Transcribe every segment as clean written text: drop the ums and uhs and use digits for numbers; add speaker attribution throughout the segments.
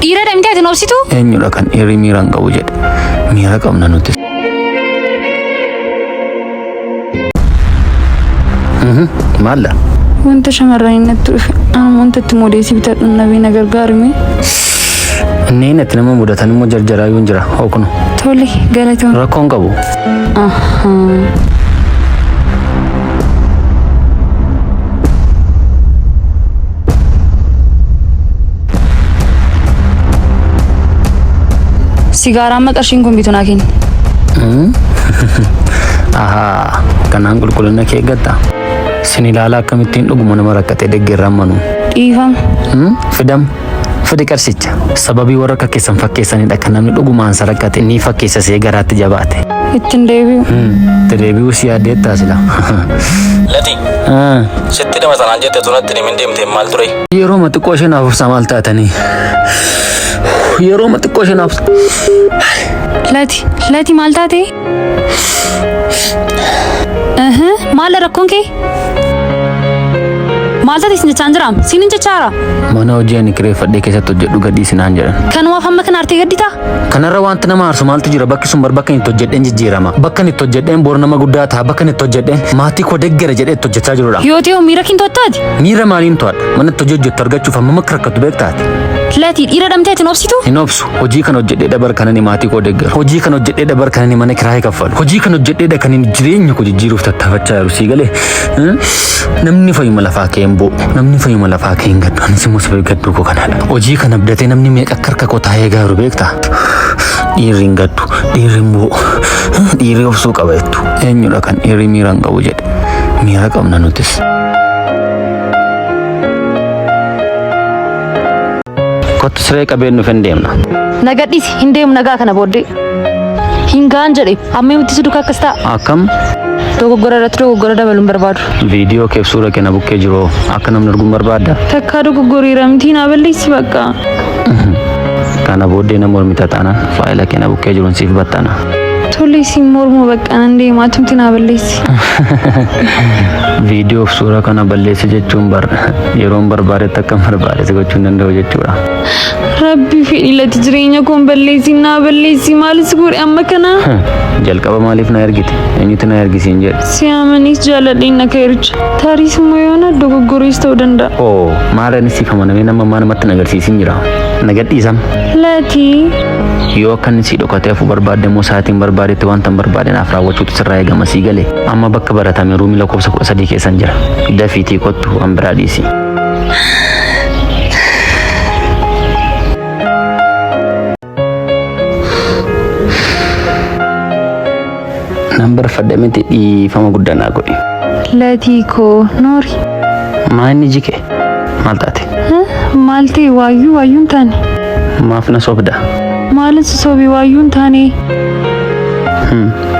Speaker 1: Dhiira damtee ati noobsitu?
Speaker 2: Eenyudha kan dhiirri miiraan qabu jedhe. Miira qabna nuti. Maalla?
Speaker 1: Wanta shamarranii natti dhufe. Anuma wantatti moodeesii bitadhu nabii na gargaarime.
Speaker 2: Inni natti nama mudatan immoo jarjaraa yoo jira. Hookunu.
Speaker 1: Tole galatoon.
Speaker 2: Rakkoon qabu.
Speaker 1: Sigaaraa maqarshiin kun bitu naa kenni.
Speaker 2: Ahaa, kanaan qulqullina kee eeggatta. Sin ilaalaa akkamittiin dhuguma nama rakkatee deeggarraan manu.
Speaker 1: Dhiifama.
Speaker 2: Fidam. Fidi qarsicha. Sababii warra akka keessan fakkeessanidha kan namni dhugumaan sa rakkate ni fakkeessa see garaatti jabaate.
Speaker 1: Ittiin deebi'u.
Speaker 2: Itti deebi'uu si yaaddeettaa sila.
Speaker 3: Lati. Sitti nama sanaan jette tunatti nimin deemtee maal ture?
Speaker 2: Yeroo xiqqoo isheen hafuufsaa maal taatanii? Yeroo xiqqoo isheen hafuufsaa.
Speaker 1: Lati maal taate? Maal rakkoon kee? Maal taate isin jechaan jiraam? Sinin jechaara?
Speaker 2: Mana hojii ani kireeffadhee keessatti hojjedhu gadii sinaan jedhan.
Speaker 1: Kanumaaf amma kana artee gaddita?
Speaker 2: Kanarra wanti nama aarsu maaltu jira? Bakki sun bakka inni itti hojjedheen jijjiirama. Bakka inni itti hojjedheen boru nama guddaa ta'a. Bakka inni itti hojjedheen maatii koo deeggara jedhee itti hojjechaa jirudha.
Speaker 1: Yoo ta'u miira kin to'attaati?
Speaker 2: Miira maaliin to'adha? Mana itti hojjettu argachuuf amma makka rakkatu beektaati.
Speaker 1: Lati dhiira damtee ati noobsitu?
Speaker 2: Hin obsu. Hojii kan hojjedhee dabar kanani maatii koo deeggaru. Hojii kan hojjedhee dabar kanani mana kiraayee kaffalu. Hojii kan hojjedhee kan jireenya koo jijjiiruuf tattaafachaa jiru sii galee. Namni fayyuma lafaa kee hin bu'u. Namni fayyuma lafaa kee hin gaddu. Anis immoo sababii gadduu koo kanaadha. Hojii kan abdatee namni meeqa akka harka koo taa'ee gaaru beektaa? Dhiirri hin gaddu. Dhiirri hin bu'u. Dhiirri obsuu qaba jettu. Eenyudha kan dhiirri miiraan qabu jedhe. Miira qabna nutis. Kottu siree qabeen nuuf hin deemna.
Speaker 1: Nagadhiisi hin deemu nagaa kana booddee. Hin gaan jedhe amma miti sidu akkas ta'a.
Speaker 2: Akkam?
Speaker 1: Dogoggora irratti dogoggora dabaluun barbaadu.
Speaker 2: Viidiyoo keef suura kenna bukkee jiru akka namni arguun barbaadda.
Speaker 1: Takkaa dogoggorii miti naa balleessi bakka.
Speaker 2: Kana booddee nama mormita taanaan faayila kenna bukkee jiruun siif battana.
Speaker 1: Tole isin morma bakka nan deemaa tumti naa balleessi.
Speaker 2: Viidiyoof suura kana balleessi jechuun yeroon barbaadetti akka barbaadetti gochuu hin danda'u jechuudha.
Speaker 1: Rabbi fedhi lati jireenya koon balleessi naa balleessi maalis godhe amma kana.
Speaker 2: Jalqaba maaliif na ergite? Eenyutu na ergisiin jedhe?
Speaker 1: Siyaamanis jaaladheen na ka'ericha. Taariis immoo yoona dogoggorees ta'uu danda'a.
Speaker 2: Oo maal inni siif amanamee nama namatti nagarsiisin jira. Nagadhiisam.
Speaker 1: Lati.
Speaker 2: Yoo akka inni si dhokatee hafu barbaadde immoo sa'aatiin barbaadetti wanta hin barbaade naaf raawwachuutu sirraa eegama sii galee. Amma bakka baratame ruumii lakkoofsa 13 keessan jira. Dafiitii kottu an biraa dhiisi. Nambar fadamete dhiifama guddaa naa godhi.
Speaker 1: Lati koo noori.
Speaker 2: Maanni jike? Maal taate?
Speaker 1: Maal ta'e waayyuun taane.
Speaker 2: Maaf na sobda.
Speaker 1: Maalis sobii waayyuun taane.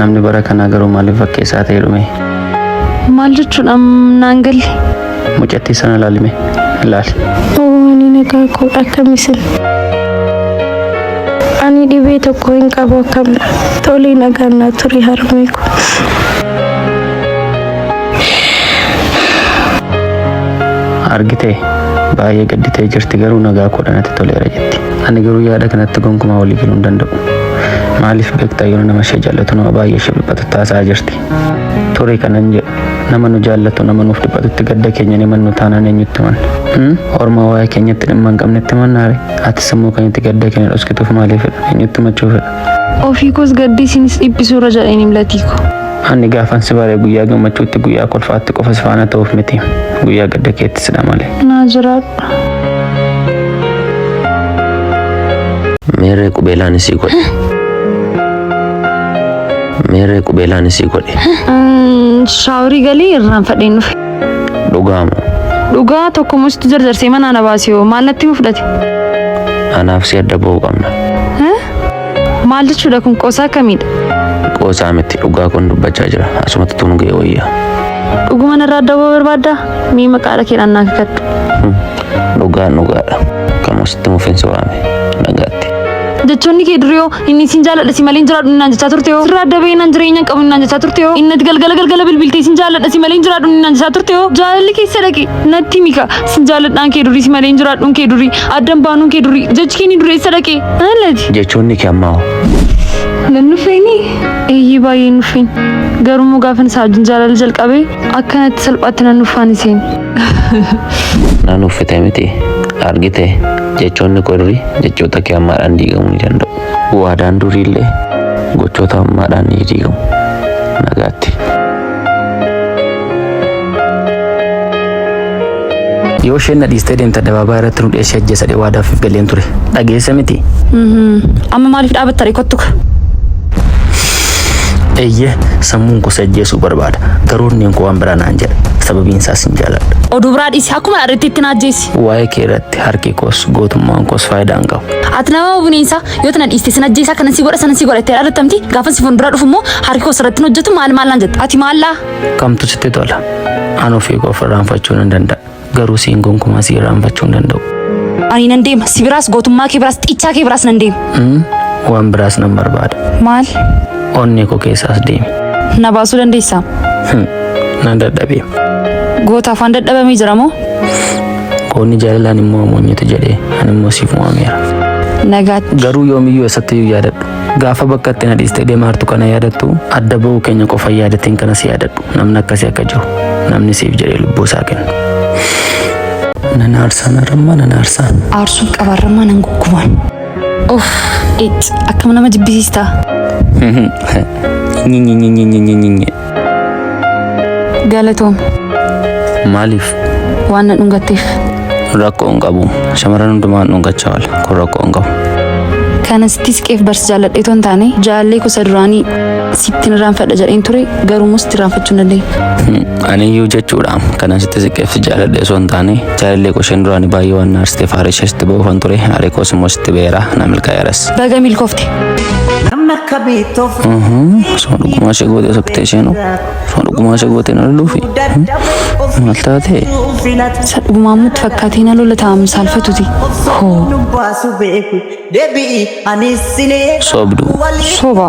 Speaker 2: Namni bara kanaa garuu maaliif fakkeessaa ta'e dhume?
Speaker 1: Maal jechuudhaan naan galle?
Speaker 2: Mucattii sana ilaalime. Ilaali.
Speaker 4: Ni nagaa koo akkamisin? Ani dhibee tokko hin qabu akkam tolii nagaan na ture harmee ko.
Speaker 2: Argitee baay'ee gadditee jirti garuu nagaa koo dhanatti toleera jetti. Ani garuu yaada kanatti gonkumaa walii galuu hin danda'u. Maaliif beektaa yeroo nama ishee jaallatu nama baay'ee ishee dhiphatu taasisaa jirti. Ture kanan jedhu nama nu jaallatu nama nuuf dhiphatutti gadda keenya ni mannu taanaan eenyutti manna. Orma waa'ee keenyatti dhimma hin qabnetti mannaare. Atis immoo kan itti gadda keenya dhoskituuf maaliifidha? Eenyutti machuufidha?
Speaker 1: Ofii koos gaddi isinis dhiphisuurra jedheen himlatii ko.
Speaker 2: Ani gaafan si bare guyyaa gammachuutti guyyaa kolfaatti qofa si faana ta'uuf miti. Guyyaa gadda keetti sidha malee.
Speaker 1: Naa jiraadha.
Speaker 2: Meeree qubeelaan isii godhe. Meeree qubeelaan isii godhe.
Speaker 1: Shaaworii galee irraan fadheen dhufe.
Speaker 2: Dhugaamu.
Speaker 1: Dhugaa tokko mustu jarjarsee mana ana baasee maal natti mufdate?
Speaker 2: Anaaf si adda ba'uu qabna.
Speaker 1: Maal jechuudha kun qoosaa akkamiidha?
Speaker 2: Qoosaa miti dhugaa kun dubbachaa jira. Asumatti tunu ga'e wayyaa.
Speaker 1: Dhuguma narraa adda ba'uu barbaaddaa? Mii maqaadha keedhaan naa kakadhu.
Speaker 2: Dhugaadha. Kan wasitti mufiinsa waame. Nagaatti.
Speaker 1: jechuun kee duriyoo inni sin jaaladha si malee jiraadhu naan jechaa turte yoo sirraa dabee naan jireenya qabu naan jechaa turte yoo inni galgala bilbiltee sin jaaladha si malee jiraadhu naan jechaa turte yoo jaalalli keessa dhaqe natti mika sin jaaladhaan kee durii si malee jiraadhuun kee durii addan baanuun kee durii jechi kee ni dureessa dhaqe alati
Speaker 2: jechuun kee ammaa
Speaker 1: Nannufeeni eeyyii baay'ee nuffin garuu gaafan saajin jaalala jalqabee akkanatti salphaatti nannufaan iseen
Speaker 2: nanuffite miti argite jechoonni qorri jechoota kee ammaadhaan diigamuu ni danda'u waadaan duriillee gochoota ammaadhaan ni diigamu nagaatti yoo isheen na dhiistee deemte dabaabaa irratti nu dheessee ajjeesadhe waadaaf galeen ture dhageessa miti
Speaker 1: amma maaliif dhaabattare kottuka
Speaker 2: eeyyee sammuun koo ajjeesuu barbaada garuu inni koo waan biraa naan jedha sababiin isaas hin jaaladha
Speaker 1: oduu biraa dhiisi akkuma dhaadhetti itti naajjeesi
Speaker 2: waa'ee kee irratti harki koos gootummaan koos faayidaan qabu
Speaker 1: ati nama bineensa yoo tana dhiiste sin ajjeesaa kana si godha sana si godha itti dhaadhattamti gaafa si fuuldura dhufu immoo harki koos irratti hojjetu maal naan jetta ati maallaa
Speaker 2: kamtu sitti tola ani ofii koo irraanfachuu nan danda'a garuu siin gonkumaa si irraanfachuu hin danda'u
Speaker 1: ani nan deema si biraas gootummaa kee biraas xiccaa kee biraas nan deema
Speaker 2: waan biraas nan barbaada
Speaker 1: maal
Speaker 2: onni koo keessaas deemi
Speaker 1: na baasuu dandeessaa
Speaker 2: nan dadhabee
Speaker 1: goota afaan dadhabamee jira moo
Speaker 2: koonni jaalalaan immoo moonyatu jedhee ani immoo siif moo'ameera
Speaker 1: nagaatti
Speaker 2: garuu yoomiyyuu eessattiyyuu yaadadhu gaafa bakka itti na dhiistee deemaartu kana yaadattu adda ba'uu keenya qofa yaadatiin kana si yaadadhu namni akkasii akka jiru namni siif jedhee lubbuu isaa kenna nan aarsaan arrammaa nan aarsaan
Speaker 1: aarsuun qabaarrammaa nan gugguban uff akkam nama jibbisiistaa galatoom
Speaker 2: maaliif
Speaker 1: waan na dhungatteef
Speaker 2: rakkoo hin qabu shamarran hundumaan dhungachaa oola kun rakkoo hin qabu
Speaker 1: kanasittis qeef barsi jaalladhee toon taane jaalallee kusa duraanii sittin irraanfadha jedheen ture garuu mus irraanfachuu hin dandeenye
Speaker 2: aniyyuu jechuudha kanasitti siqeef jaaladhee osoo hin taane jaalallee kusheen duraanii baay'ee waan naarsitee faarisha sitti ba'uufan ture areekoos immoo sitti beera na milkaa'eeras
Speaker 1: baga milkoofte
Speaker 2: Sono dhugumaa ishee gootee soktee isheenu sono dhugumaa ishee gootee na loluufi maal taatee
Speaker 1: isa dhugumaa mutti fakkaatee na lola taa'amu saalfatuti
Speaker 2: sobdu
Speaker 1: soba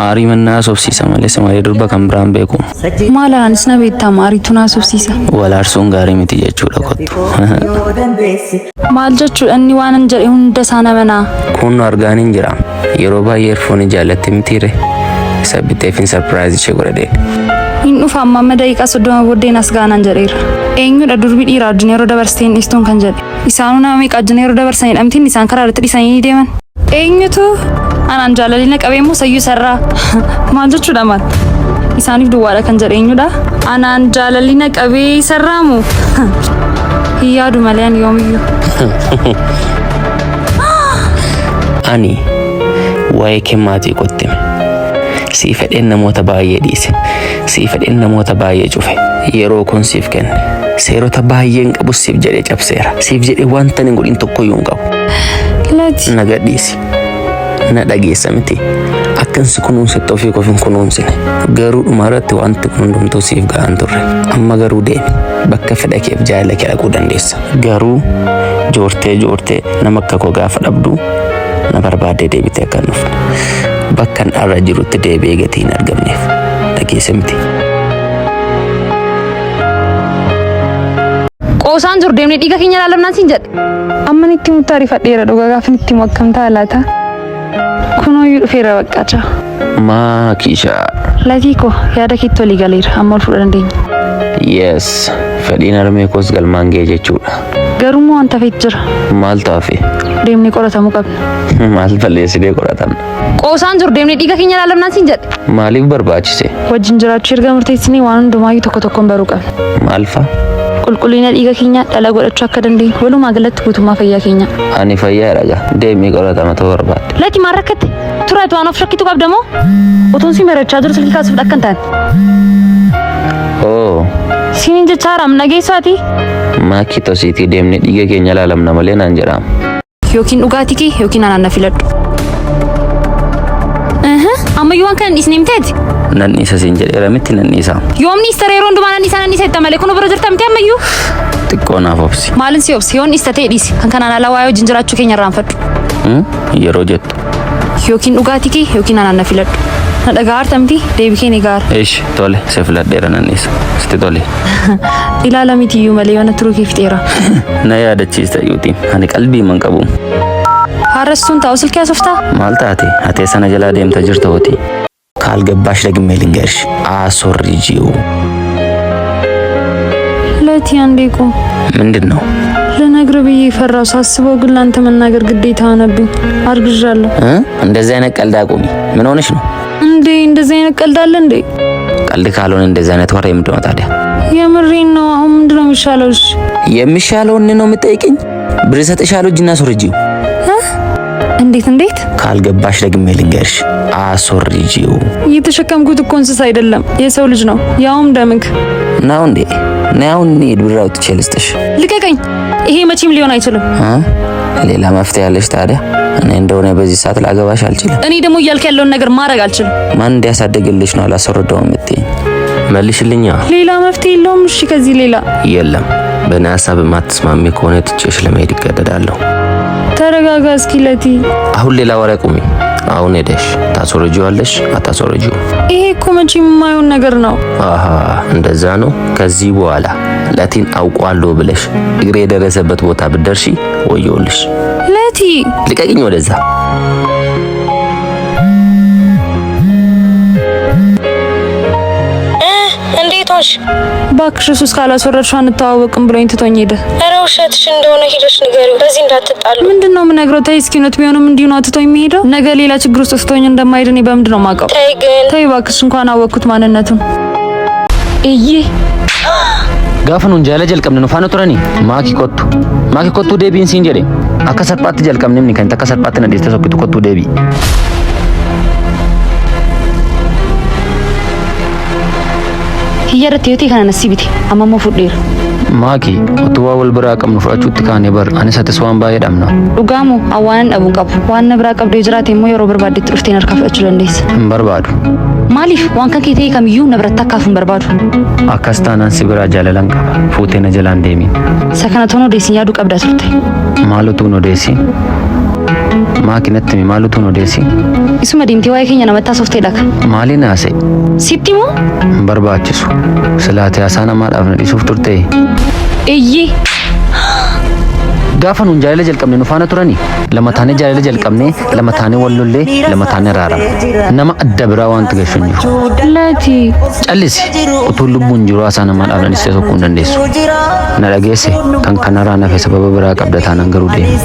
Speaker 2: aarii mannaa sobsiisa malee samalee durba kan biraan beeku
Speaker 1: maalaanis na beektaa maariitu naa sobsiisa
Speaker 2: walaarsuun gaarii miti jechuudha kottu
Speaker 1: maal jechuudha inni waan an jedhe hunda isaa namanaa
Speaker 2: kun argaaniin jira yeroo baay'ee erfoon jaallatti mitiire isa biteefin sarpiraayiz ishee godhadheen
Speaker 1: hin dhufa amma daqiiqaa 30 booddeen as gaanaan jedheera eenyudha durbi dhiiraa wajjin yeroo dabarsteen dhiistuun kan jedhe isaanuu nama meeqa wajjin yeroo dabarsan hidhamtiin isaan karaa irratti dhiisanii deeman eenyutu anaan jaalalina qabeemmoo sayyuu sarraa maal jechuudha maal isaaniif duwwaadha kan jedhe eenyudha anaan jaalalina qabee sarraamu hin yaadu malee ani yoomiyyuu
Speaker 2: ani waa'ee kee maatii qottime sii fedheen namoota baay'ee dhiise sii fedheen namoota baay'ee cufe yeroo kun siif kenne seerota baay'een qabu siif jedhee cabseera siif jedhee wanta hin godhin tokkoyyuu hin qabu na gadhiisi na dhageessa miti akkansi kunuunsitti ofii koof hin kunuunsine garuu dhumarratti wanti kun hundumtuu siif ga'an turre amma garuu deemi bakka fedha keef jaalala kee dhaquu dandeessa garuu joortee nama akka koo gaafa dhabdu na barbaadee deebitee akka nufne bakkan arra jirutti deebi'ee gatii hin argamneef dhageesse miti.
Speaker 1: Qoosaan jiru deemnee dhiiga keenya ilaalamnaan siin jedhe. Amma nitti murtaa rifadheera dhugaa gaafa nitti makkamtaa laata. Kunooyyuu dhufeera baqqacha.
Speaker 2: Maa kiishaa.
Speaker 1: Latiiko yaada keetti walii galeera amma ol fudhaa dandeenya.
Speaker 2: Yes fedhiin armee koos galmaan ga'e jechuudha.
Speaker 1: Garuu moo wanta feet jira.
Speaker 2: Maal taafe?
Speaker 1: Deemnee qoratamuu qabna.
Speaker 2: Maal balleessinee qoratamna?
Speaker 1: Qoosaan jiru deemnee dhiiga keenya ilaalamnaan siin jedhe.
Speaker 2: Maaliif barbaachise?
Speaker 1: Wajjin jiraachuu erga murteessinee waan hundumaayyuu tokko tokkoon baruu qabna.
Speaker 2: Maal fa'a?
Speaker 1: Qulqullina dhiiga keenya dhala godhachuu akka dandeenyu walumaa galatti guutummaa fayyaa keenya.
Speaker 2: Ani fayyaa dhaga deemii qoratama ta'uu barbaadde.
Speaker 1: Lati maal rakkatte? Turaatu waan of shakkitu qabda moo? Otoon si marachaa jiru silkii kaasuuf akka hin taane.
Speaker 2: Oo.
Speaker 1: Sinin jecha haram nageessaati.
Speaker 2: Maakii tosiitii deemnee dhiiga keenya ilaalamna malee naan jedhaam.
Speaker 1: Yookiin dhugaatii kee yookiin anaan na filadhu. Ammayyuu waan kana dhiisnee miteeti.
Speaker 2: Nan dhiisa siin jedheera miti nan dhiisa.
Speaker 1: Yoomni istara yeroo hundumaa nan dhiisa itti malee kun bira jirta miti ammayyuu.
Speaker 2: Xiqqoo naaf obsi.
Speaker 1: Maalin si obsi yoon dhiista ta'e dhiisi kan kanaan alaa waa'ee wajjin jiraachuu keenya irraanfadhu.
Speaker 2: yeroo jettu.
Speaker 1: Yookiin dhugaatii kee yookiin anaan na filadhu. Na dhagaartamti deebii kee ni gaara.
Speaker 2: Ish tole si filadheera nanniisa. Sitti tole.
Speaker 1: Ilaala mitiyyuu malee waan turuu keef dheera.
Speaker 2: Na yaadachiista yuutiin ani qalbii man qabu.
Speaker 1: Harrastuun taa'u silkii asoftaa?
Speaker 2: Maal taate hatee sana jalaa deemta jirta hooti. ካልገባሽ ደግሜ ልንገርሽ አሶርጂው
Speaker 1: ለቲ አንዴቆ
Speaker 2: ምንድነው
Speaker 1: ለነግር ብዬ ፈራው ሳስበው ግን ላንተ መናገር ግዴታ ሆነብኝ አርግዣለሁ
Speaker 2: እንደዚህ አይነት ቀልድ አቁሚ ምን ሆነሽ ነው
Speaker 1: እንዴ እንደዚህ አይነት ቀልድ አለ እንዴ
Speaker 2: ቀልድ ካልሆነ እንደዚህ አይነት ወሬ ምንድነው ታዲያ
Speaker 1: የምሬን ነው አሁን ምንድነው የሚሻለው
Speaker 2: የሚሻለውን ነው የምጠይቅኝ ብር ሰጥሻለሁ እጅና አሶርጂው
Speaker 1: እንዴት
Speaker 2: ካልገባሽ ደግሜ ልንገርሽ አሶርጂው
Speaker 1: እየተሸከምኩት እኮ እንስሳ አይደለም የሰው ልጅ ነው ያውም ደምክ
Speaker 2: ነው እንዴ ነው ብራው ትችልስተሽ
Speaker 1: ልቀቀኝ ይሄ መቼም ሊሆን አይችልም
Speaker 2: ሌላ መፍትሄ ያለሽ ታዲያ እኔ እንደሆነ በዚህ ሰዓት ላገባሽ አልችልም
Speaker 1: እኔ ደግሞ እያልክ ያለውን ነገር ማድረግ አልችልም
Speaker 2: ማን እንዲያሳደግልሽ ነው አላሰረደው ምትይ መልሽልኛ
Speaker 1: ሌላ መፍትሄ የለውም እሺ ከዚህ ሌላ
Speaker 2: የለም በእኔ ሐሳብ ማትስማሚ ከሆነ ትጨሽ ለመሄድ ይገደዳለሁ
Speaker 1: ተረጋጋ እስኪ ለቲ
Speaker 2: አሁን ሌላ ወሬ ቁሚ አሁን ሄደሽ ታሶርጂዋለሽ አታሶርጂው
Speaker 1: ይሄ እኮ መቼም የማይሆን ነገር ነው
Speaker 2: አሃ እንደዛ ነው ከዚህ በኋላ ለቲን አውቋለሁ ብለሽ እግሬ የደረሰበት ቦታ ብትደርሺ ወዮልሽ
Speaker 1: ለቲ
Speaker 2: ልቀቂኝ ወደዛ
Speaker 1: እንዴቶሽ ባክሽ ሱስ ካላሶረድሽ አንተዋወቅም ብሎኝ ትቶኝ ሄደ
Speaker 4: ኧረ ውሸትሽ እንደሆነ ሄደሽ ንገሪው በዚህ እንዳትጣሉ
Speaker 1: ምንድነው የምነግረው ተይ እስኪ ነው ቢሆንም እንዲሁ ነው ትቶኝ የሚሄደው ነገ ሌላ ችግር ውስጥ ትቶኝ እንደማይሄድ እኔ በምንድነው ማውቀው ተይ ባክሽ እንኳን አወቅኩት ማንነቱን እዬ
Speaker 2: ጋፈኑን ጃለ ጀልቀምን ነው ፋኖ ቱረኒ ማኪ ኮቱ ዴቢን ሲንጀዴ አከሰርፓት ጀልቀምን ነው ከንተ ከሰርፓት ነው ደስተሰኩት ኮቱ ዴቢ
Speaker 1: Hiyyarratti yooti kana nasibiti amma fudheer
Speaker 2: maaki utuwa wal bira qabnu fudhachuutti kaane bar ani satis waan baay'ee dhamna
Speaker 1: dhugaamu awwaanan dhabuun qabu waan bira qabdee jiraate immoo yeroo barbaaddetti dhuftee harka fudhachuu dandeessa
Speaker 2: hin barbaadu
Speaker 1: maaliif waan kan kee ta'e kamiyyuu na biratti akkaafuun barbaadu
Speaker 2: akkas taanaan si biraa jaalalan qaba fuutee na jalaan deemiin
Speaker 1: sakana toon odeessin yaaduu qabdaa turte
Speaker 2: maalutuun odeessin maaki natti maalutuun odeessin
Speaker 1: isuma deemtee waa'ee keenya namatti haasofte dhaka
Speaker 2: maaliin haasa'e
Speaker 1: sitti moo
Speaker 2: barbaachisu silaatee haasaa namaadhaaf na dhiisuuf turte
Speaker 1: eeyyee
Speaker 2: gaafa nuun jaalala jalqabne nu faana turani lama taane jaalala jalqabne lama taane wallollee lama taane raarama nama adda biraa waan tigashu jiru
Speaker 1: laati
Speaker 2: callisi utuu lubbuun jiru haasaa namaadhaaf na dhiisee tokko hin dandeessu na dhageesse kan kanarraa nafe sababa biraa qabda taanaan garuu deema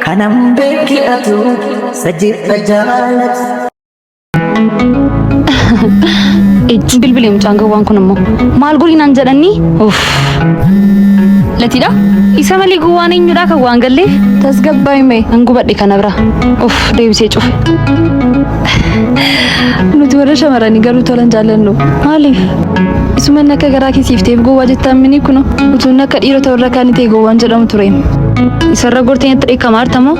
Speaker 5: kanam beekidhatu sajjirra jaalatu
Speaker 1: bilbilee mucaan gawwaan kun immoo maal godhinaan jedhanii uff latiidha isa malee gowwaan eenyudha kan waan galleef tasgabbaa'ii mee angubadhe kana bira uff deebisee cufe nuti warra shamarranii garuu tolan jaallannu maaliif isuma akka garaa keessiifteef gowwaa jettaan mini kuno utuun akka dhiirota warra kaanii ta'e gowwaan jedhamu ture isarra gorteen itti dheekamaartamoo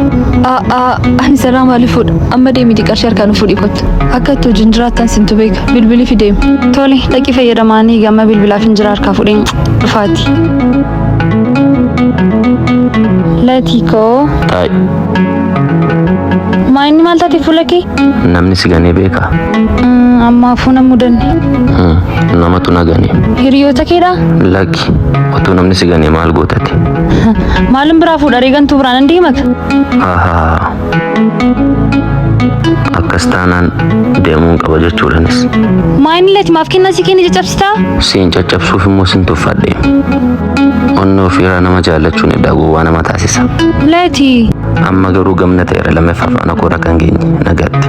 Speaker 1: ani sarraa maaliif fuudha amma deemiti qarshii harkaan fuudhii kottu akka itti hojiin jiraattan sintu beeka bilbilii fideemu tole dhaqii fayyadamaanii gamma bilbilaaf hin jira harkaa fuudheen dhufaati latikoo maayinni maal taate fuula kee
Speaker 2: namni si ganee beeka
Speaker 1: ammaafuu na mudanne
Speaker 2: namatu na ganee
Speaker 1: hiriyoota keedha
Speaker 2: lakki utuu namni si ganee maal gootate
Speaker 1: maalin biraa fuudha reegantuu biraan hin deemata
Speaker 2: ahaa akkas taanaan deemuun qaba jechuudhanis
Speaker 1: maayinni lati maaf kennaa si kenni caccabsitaa
Speaker 2: siin caccabsuuf immoo sin tuffadhe onnoo fiiraa nama jaallachuun eddaa gowwaa nama taasisa
Speaker 1: lati
Speaker 2: amma garuu gamna ta'eera lammeeffaa faana koora kan geenye nagaatti